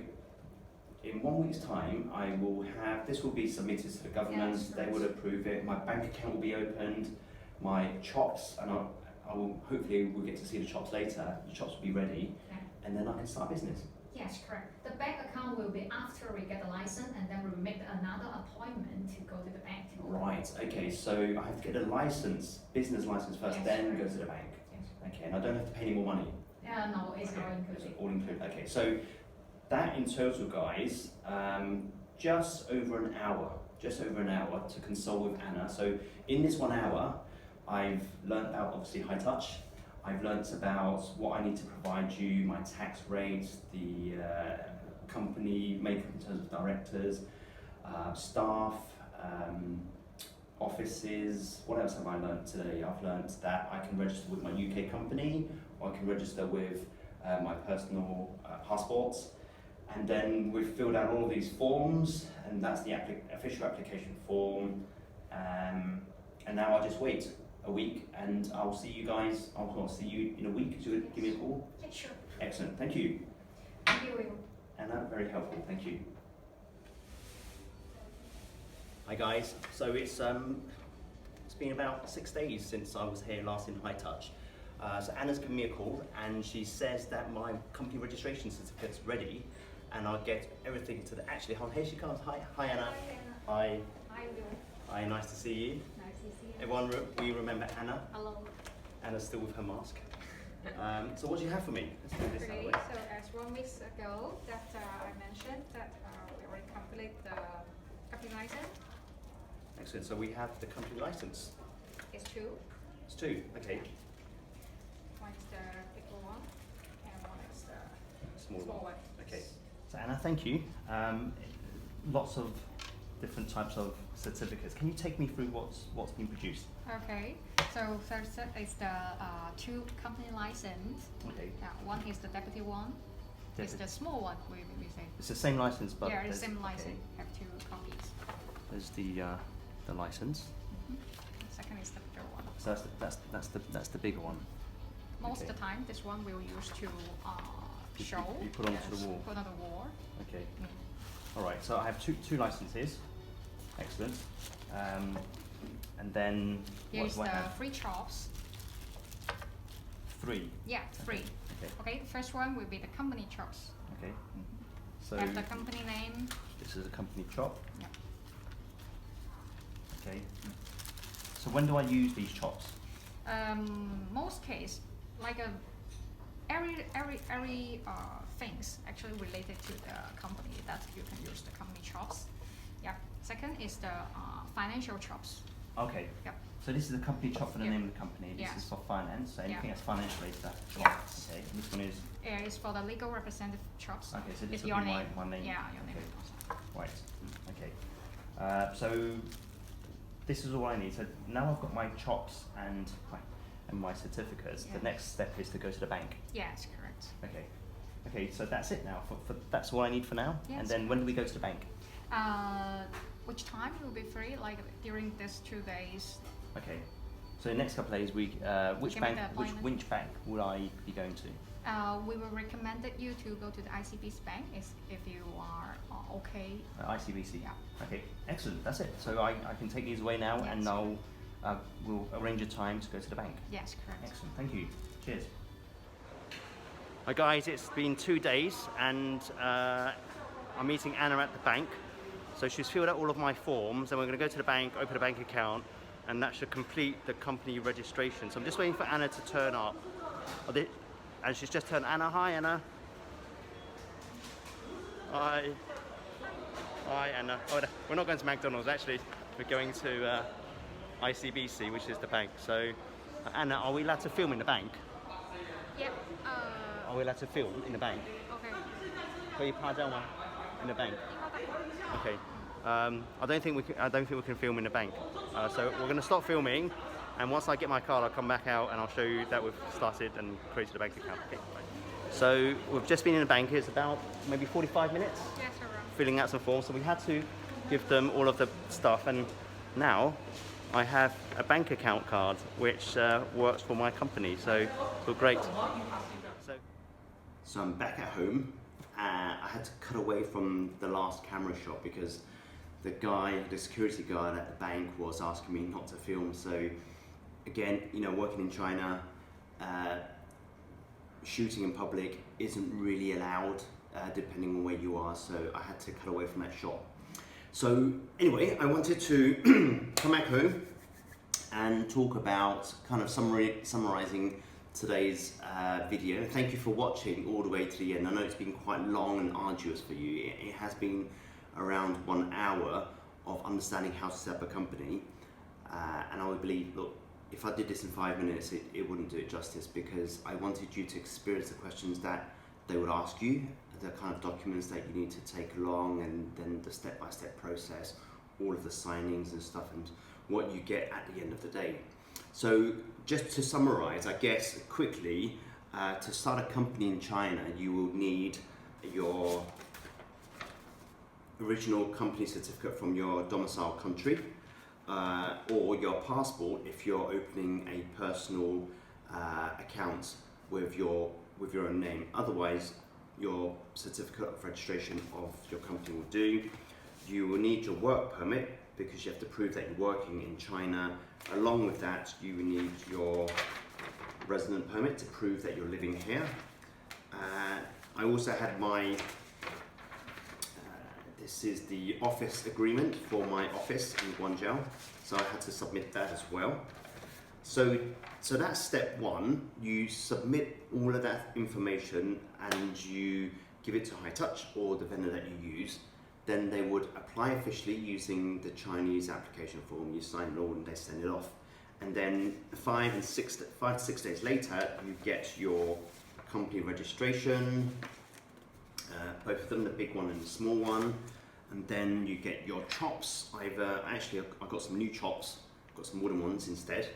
in 1 week's time, I will have this will be submitted to the government. Yes, They right. will approve it. My bank account will be opened. My chops, and I will hopefully we'll get to see the chops later. The chops will be ready, Yeah. and then I can start business. Yes, correct. The bank account will be after we get the license, and then we will make another appointment to go to the bank. Right. Okay. So I have to get a license, business license first, Yes, then go correct. to the bank. Yes. Okay. And I don't have to pay any more money. No, it's Okay, all It's included. all included. Okay, so that in total, guys, just over an hour to consult with Anna. So in this 1 hour, I've learnt about obviously High Touch. I've learnt about what I need to provide you, my tax rates, the company makeup in terms of directors, staff, offices. What else have I learnt today? I've learnt that I can register with my UK company, or I can register with my personal passports. And then we've filled out all of these forms, and that's the official application form. And now I'll just wait a week, and I'll see you guys. I'll see you in a week. So you give me a call. Yeah, sure. Excellent. Thank you. Thank you, Will. Anna, very helpful. Thank you. Hi guys. So it's been about 6 days since I was here last in High Touch. So Anna's given me a call, and she says that my company registration certificate's ready, and I'll get everything to the. Actually, here she comes. Hi, Anna. Hi. Hi, Will. Hi. Nice to see you. Nice to see you. Everyone, we remember Anna. Hello. Anna's still with her mask. So what do you have for me? Let's do this that Okay, way. so as 1 week ago that I mentioned that we already complete the company license. Excellent. So we have the company license. It's 2. It's 2. Okay. One is the bigger one, and one is the Small small one. one. Okay. So Anna, thank you. Lots of different types of certificates. Can you take me through what's been produced? Okay, so first is the 2 company license. Okay. One is the deputy one. It's the small one we say. It's the same license, but Yeah, it's the there's- same license. okay. Have 2 copies. There's the license. The second is the bigger one. So that's the bigger one. Most Okay. of the time, this one we'll use to You- show. you put onto the wall. Put on the wall. Okay. Mm. All right. So I have two licenses. Excellent. And then Here what is do I the have? 3 chops. 3. Yeah, 3. Okay. Okay, the first one will be the company chops. Okay. So Have the company name. this is a company chop. Yeah. Okay. So when do I use these chops? Most case, like every things actually related to the company that you can use the company chops. Yeah. Second is the financial chops. Okay. Yep. So this is the company chop for the Yeah. name of the company. This Yeah. is for finance. So anything Yeah. that's finance related, that's chop. Yes. Okay. And this one is. It's for the legal representative chops. Okay. So this It's will your be name. my name. Yeah, your name. Okay. Right. Okay. So this is all I need. So now I've got my chops and my certificates. Yeah. The next step is to go to the bank. Yes, correct. Okay. Okay. So that's it now. For that's all I need for now. Yes. And then when do we go to the bank? Which time you will be free? Like during these 2 days? Okay. So the next couple of days, which can make bank? the appointment. Which bank would I be going to? We will recommend you to go to the ICB's bank if you are okay. ICBC. Yeah. Okay, excellent. That's it. So I can take these away now, and Yes. we'll arrange a time to go to the bank. Yes, correct. Excellent. Thank you. Cheers. Hi guys, it's been 2 days, and I'm meeting Anna at the bank. So she's filled out all of my forms, and we're going to go to the bank, open a bank account, and that should complete the company registration. So I'm just waiting for Anna to turn up. And she's just turned. Anna, hi Anna. Hi. Hi Anna. Oh, we're not going to McDonald's actually. We're going to ICBC, which is the bank. So Anna, are we allowed to film in the bank? Yep. Are we allowed to film in the bank? Okay. 可以拍照吗? In the bank. Okay. I don't think we can film in the bank. So we're going to stop filming, and once I get my card, I'll come back out and I'll show you that we've started and created a bank account. Okay. So we've just been in the bank. It's about maybe 45 minutes Yes, around. filling out some forms. So we had to give them all of the stuff, and now I have a bank account card which works for my company. So great. So I'm back at home. I had to cut away from the last camera shot because the security guard at the bank was asking me not to film. So again, you know, working in China, shooting in public isn't really allowed depending on where you are. So I had to cut away from that shot. So anyway, I wanted to come back home and talk about kind of summarizing today's video. Thank you for watching all the way to the end. I know it's been quite long and arduous for you. It has been around 1 hour of understanding how to set up a company, and I would believe, look, if I did this in 5 minutes, it wouldn't do it justice, because I wanted you to experience the questions that they would ask you, the kind of documents that you need to take along, and then the step-by-step process, all of the signings and stuff, and what you get at the end of the day. So just to summarize, I guess quickly, to start a company in China, you will need your original company certificate from your domicile country, or your passport if you're opening a personal account with your own name. Otherwise, your certificate of registration of your company will do. You will need your work permit, because you have to prove that you're working in China. Along with that, you will need your resident permit to prove that you're living here. I also had my, this is the office agreement for my office in Guangzhou, so I had to submit that as well. So that's step one. You submit all of that information and you give it to High Touch or the vendor that you use. Then they would apply officially using the Chinese application form. You sign it all and they send it off. And then 5 to 6 days later, you get your company registration, both of them, the big one and the small one. And then you get your chops. Actually, I've got some new chops. I've got some wooden ones instead.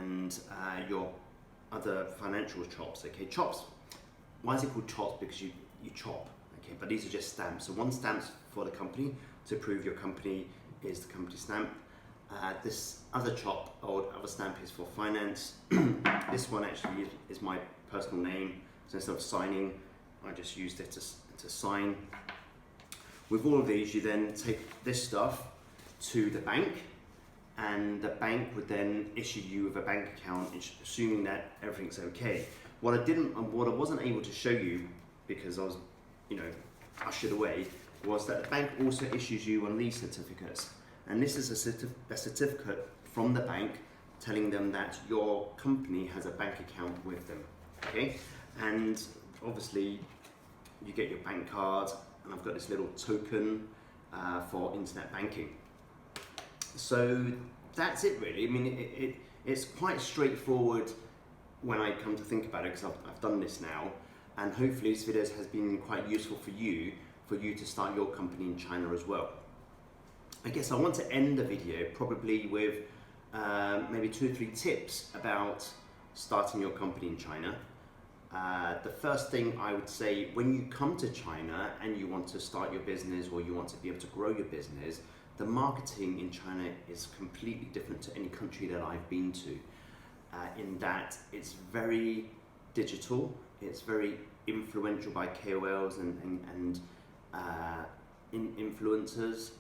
And your other financial chops. Okay, chops. Why is it called chops? Because you chop. Okay, but these are just stamps. So one stamp's for the company to prove your company is the company stamp. This other chop or other stamp is for finance. This one actually is my personal name. So instead of signing, I just used it to sign. With all of these, you then take this stuff to the bank, and the bank would then issue you with a bank account, assuming that everything's okay. What I wasn't able to show you because I was, ushered away, was that the bank also issues you one of these certificates, and this is a certificate from the bank telling them that your company has a bank account with them. Okay, and obviously you get your bank card, and I've got this little token for internet banking. So that's it really. I mean, it's quite straightforward when I come to think about it, because I've done this now, and hopefully this video has been quite useful for you to start your company in China as well. I guess I want to end the video probably with maybe 2 or 3 tips about starting your company in China. The first thing I would say, when you come to China and you want to start your business or you want to be able to grow your business, the marketing in China is completely different to any country that I've been to, in that it's very digital, it's very influential by KOLs and influencers.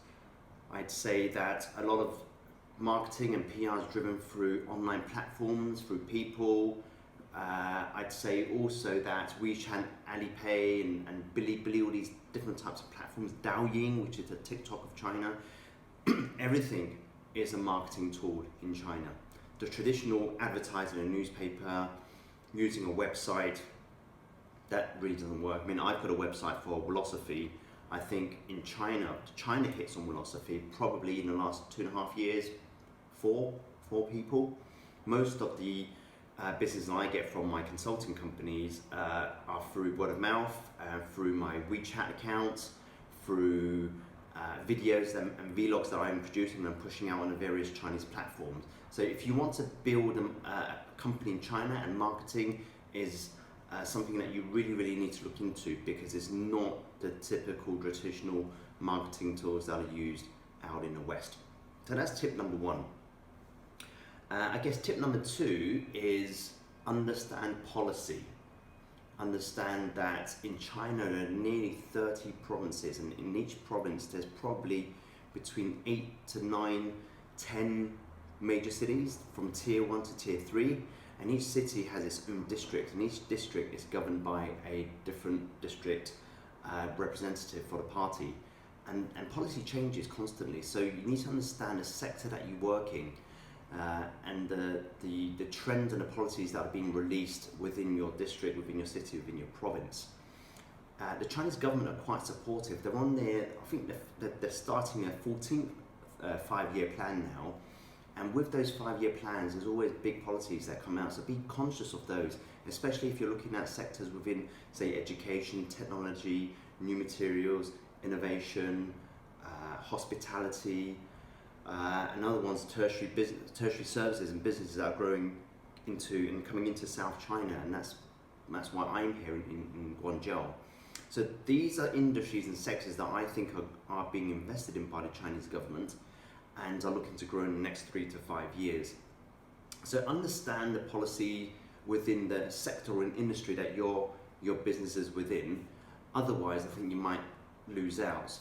I'd say that a lot of marketing and PR is driven through online platforms, through people. I'd say also that WeChat, Alipay and Bilibili, all these different types of platforms, Douyin, which is the TikTok of China, everything is a marketing tool in China. The traditional advertising in a newspaper, using a website, that really doesn't work. I mean, I've got a website for Wilosophy. I think in China hits on Wilosophy probably in the last 2.5 years, four people. Most of the business I get from my consulting companies are through word of mouth, through my WeChat accounts, through videos and vlogs that I'm producing and pushing out on the various Chinese platforms. So if you want to build a company in China, and marketing is something that you really need to look into, because it's not the typical traditional marketing tools that are used out in the West. So that's tip number 1. I guess tip number 2 is understand policy. Understand that in China there are nearly 30 provinces, and in each province there's probably between 8 to 9, 10 major cities from tier 1 to tier 3, and each city has its own district, and each district is governed by a different district representative for the party, and policy changes constantly. So you need to understand the sector that you work in, and the trends and the policies that are being released within your district, within your city, within your province. The Chinese government are quite supportive. They're on their, I think they're starting their 14th 5-year plan now, and with those 5-year plans there's always big policies that come out, so be conscious of those, especially if you're looking at sectors within, say, education, technology, new materials, innovation, hospitality, and other ones, tertiary services and businesses that are growing into and coming into South China, and that's why I'm here in Guangzhou. So these are industries and sectors that I think are being invested in by the Chinese government and are looking to grow in the next 3 to 5 years. So understand the policy within the sector or industry that your business is within. Otherwise, I think you might lose out.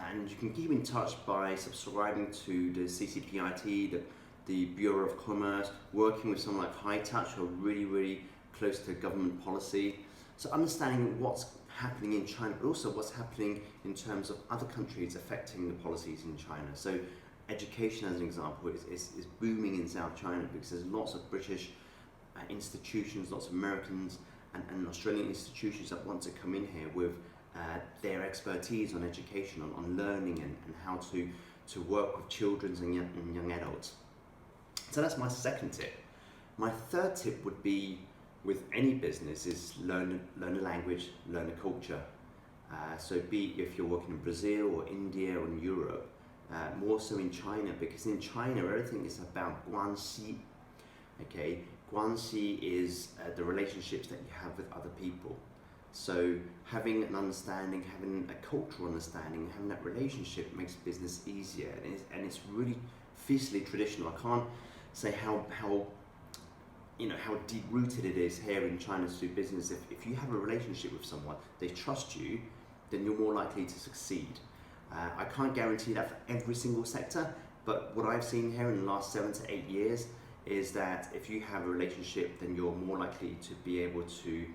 And you can keep in touch by subscribing to the CCPIT, the Bureau of Commerce, working with someone like High Touch, who are really close to government policy. So understanding what's happening in China, but also what's happening in terms of other countries affecting the policies in China. So education, as an example, is booming in South China because there's lots of British institutions, lots of Americans and Australian institutions that want to come in here with their expertise on education, on learning and how to work with children and young adults. So that's my second tip. My third tip would be, with any business, is learn a language, learn a culture. So be if you're working in Brazil or India or in Europe, more so in China, because in China everything is about guanxi. Okay, guanxi is the relationships that you have with other people. So having an understanding, having a cultural understanding, having that relationship makes business easier, and it's really fiercely traditional. I can't say how deep rooted it is here in China to do business. If you have a relationship with someone, they trust you, then you're more likely to succeed. I can't guarantee that for every single sector, but what I've seen here in the last 7 to 8 years is that if you have a relationship, then you're more likely to be able to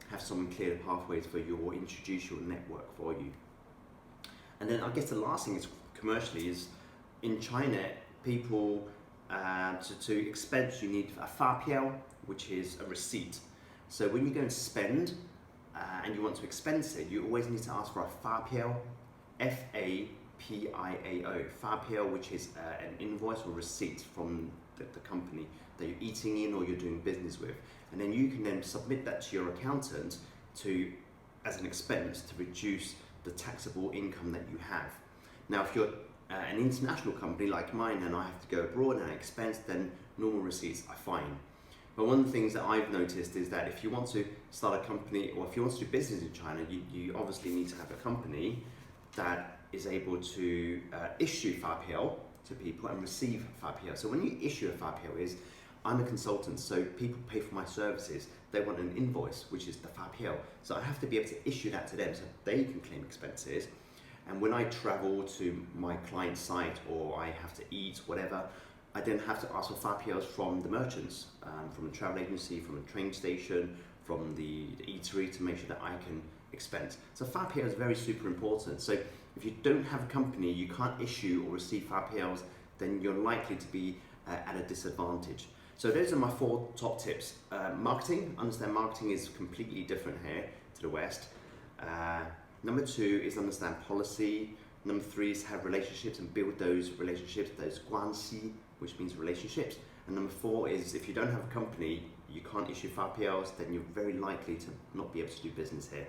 have someone clear the pathways for you or introduce your network for you. And then I guess the last thing is commercially is, in China, people to expense, you need a fapiao, which is a receipt. So when you go and spend and you want to expense it, you always need to ask for a fapiao, F-A-P-I-A-O, fapiao, which is an invoice or receipt from the company that you're eating in or you're doing business with, and then you can then submit that to your accountant as an expense to reduce the taxable income that you have. Now, if you're an international company like mine and I have to go abroad and I expense, then normal receipts are fine. But one of the things that I've noticed is that if you want to start a company or if you want to do business in China, you obviously need to have a company that is able to issue fapiao to people and receive fapiao. So when you issue a fapiao, I'm a consultant, so people pay for my services. They want an invoice, which is the fapiao. So I have to be able to issue that to them so they can claim expenses. And when I travel to my client site or I have to eat, whatever, I then have to ask for fapiaos from the merchants, from the travel agency, from the train station, from the eatery, to make sure that I can expense. So fapiao is very super important. So if you don't have a company, you can't issue or receive fapiaos, then you're likely to be at a disadvantage. So those are my 4 top tips. Marketing, understand marketing is completely different here to the West. Number 2 is understand policy. Number 3 is have relationships and build those relationships, those guanxi, which means relationships. And number 4 is, if you don't have a company, you can't issue fapiaos, then you're very likely to not be able to do business here.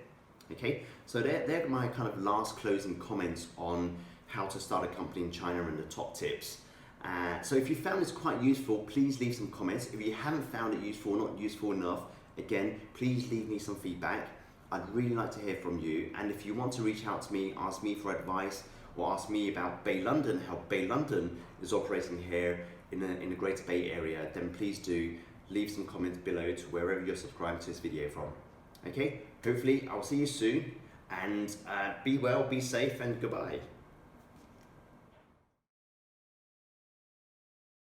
Okay, so they're my kind of last closing comments on how to start a company in China and the top tips. So if you found this quite useful, please leave some comments. If you haven't found it useful or not useful enough, again, please leave me some feedback. I'd really like to hear from you. And if you want to reach out to me, ask me for advice, or ask me about Bay London, how Bay London is operating here in the Greater Bay Area, then please do leave some comments below to wherever you're subscribed to this video from. Okay, hopefully I'll see you soon, and be well, be safe, and goodbye.